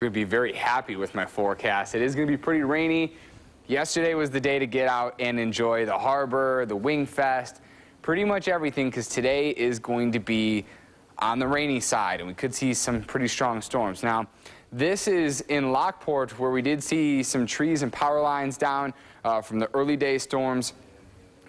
Going to be very happy with my forecast. It is going to be pretty rainy. Yesterday was the day to get out and enjoy the harbor, the Wing Fest, pretty much everything, because today is going to be on the rainy side, and we could see some pretty strong storms. Now, this is in Lockport, where we did see some trees and power lines down from the early day storms.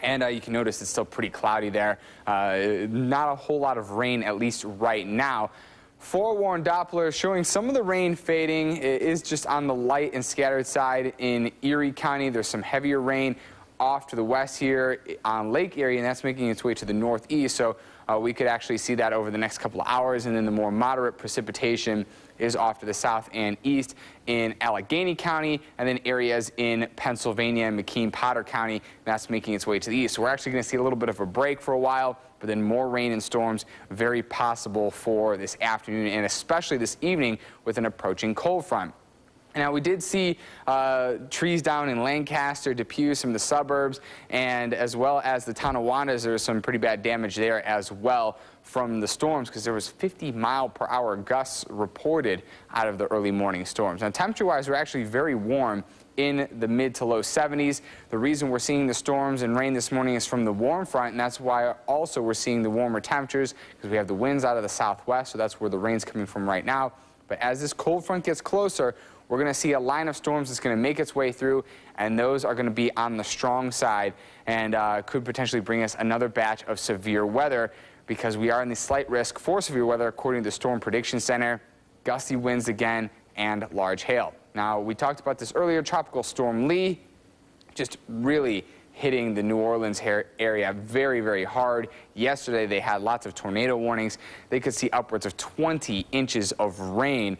And you can notice it's still pretty cloudy there. Not a whole lot of rain, at least right now. Forewarned Doppler showing some of the rain fading. It is just on the light and scattered side in Erie County. There's some heavier rain off to the west here on Lake Erie, and that's making its way to the northeast. So we could actually see that over the next couple of hours, and then the more moderate precipitation is off to the south and east in Allegheny County, and then areas in Pennsylvania and McKean-Potter County. That's making its way to the east. So we're actually going to see a little bit of a break for a while, but then more rain and storms very possible for this afternoon and especially this evening with an approaching cold front. Now, we did see trees down in Lancaster, Depew, some of the suburbs, and as well as the town of Wandas. There was some pretty bad damage there as well from the storms, because there was 50-mile-per-hour gusts reported out of the early morning storms. Now, temperature-wise, we're actually very warm in the mid to low 70s. The reason we're seeing the storms and rain this morning is from the warm front, and that's why also we're seeing the warmer temperatures, because we have the winds out of the southwest, so that's where the rain's coming from right now. But as this cold front gets closer, we're going to see a line of storms that's going to make its way through, and those are going to be on the strong side and could potentially bring us another batch of severe weather, because we are in the slight risk for severe weather according to the Storm Prediction Center. Gusty winds again and large hail. Now, we talked about this earlier. Tropical Storm Lee just really hitting the New Orleans area very, very hard. Yesterday, they had lots of tornado warnings. They could see upwards of 20 inches of rain.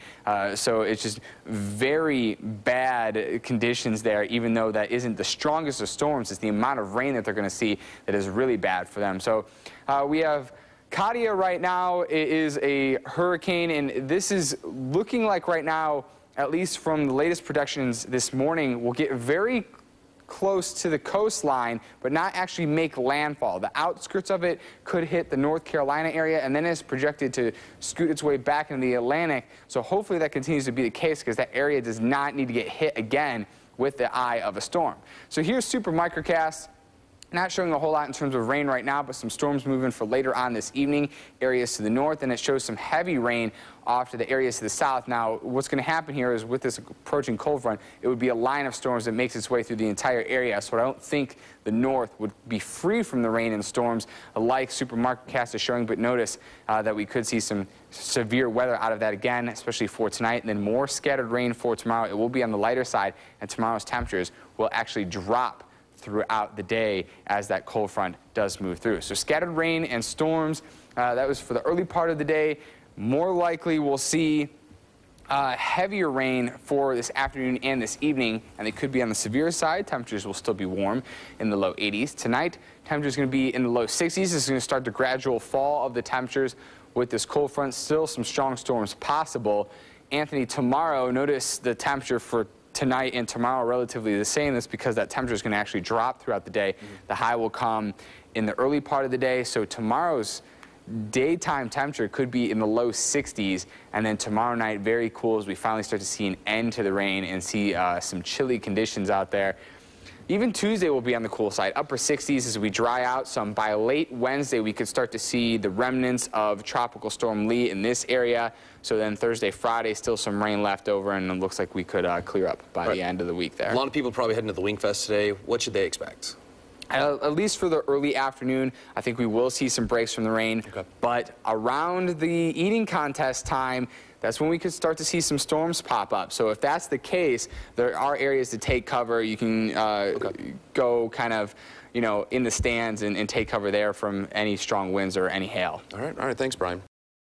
So it's just very bad conditions there, even though that isn't the strongest of storms. It's the amount of rain that they're going to see that is really bad for them. So we have Katia right now. It is a hurricane, and this is looking like right now, at least from the latest projections this morning, will get very close to the coastline, but not actually make landfall. The outskirts of it could hit the North Carolina area, and then it's projected to scoot its way back into the Atlantic. So hopefully that continues to be the case, because that area does not need to get hit again with the eye of a storm. So here's Super MICROCAST. Not showing a whole lot in terms of rain right now, but some storms moving for later on this evening, areas to the north, and it shows some heavy rain off to the areas to the south. Now, what's going to happen here is with this approaching cold front, it would be a line of storms that makes its way through the entire area, so I don't think the north would be free from the rain and storms like Super MICROCAST is showing, but notice that we could see some severe weather out of that again, especially for tonight, and then more scattered rain for tomorrow. It will be on the lighter side, and tomorrow's temperatures will actually drop throughout the day as that cold front does move through. So scattered rain and storms, that was for the early part of the day. More likely we'll see heavier rain for this afternoon and this evening, and they could be on the severe side. Temperatures will still be warm in the low 80s. Tonight, temperatures going to be in the low 60s. This is going to start the gradual fall of the temperatures with this cold front. Still some strong storms possible. Anthony, tomorrow, notice the temperature for tonight and tomorrow are relatively the same. That's because that temperature is going to actually drop throughout the day. The high will come in the early part of the day. So tomorrow's daytime temperature could be in the low 60s, and then tomorrow night very cool as we finally start to see an end to the rain and see some chilly conditions out there. Even Tuesday will be on the cool side, upper 60s as we dry out some. By late Wednesday, we could start to see the remnants of Tropical Storm Lee in this area. So then Thursday, Friday, still some rain left over, and it looks like we could clear up by the end of the week there. A lot of people probably heading to the Wing Fest today. What should they expect? At least for the early afternoon, I think we will see some breaks from the rain. Okay. But around the eating contest time, that's when we could start to see some storms pop up. So if that's the case, there are areas to take cover. You can go kind of, you know, in the stands and take cover there from any strong winds or any hail. All right. Thanks, Brian.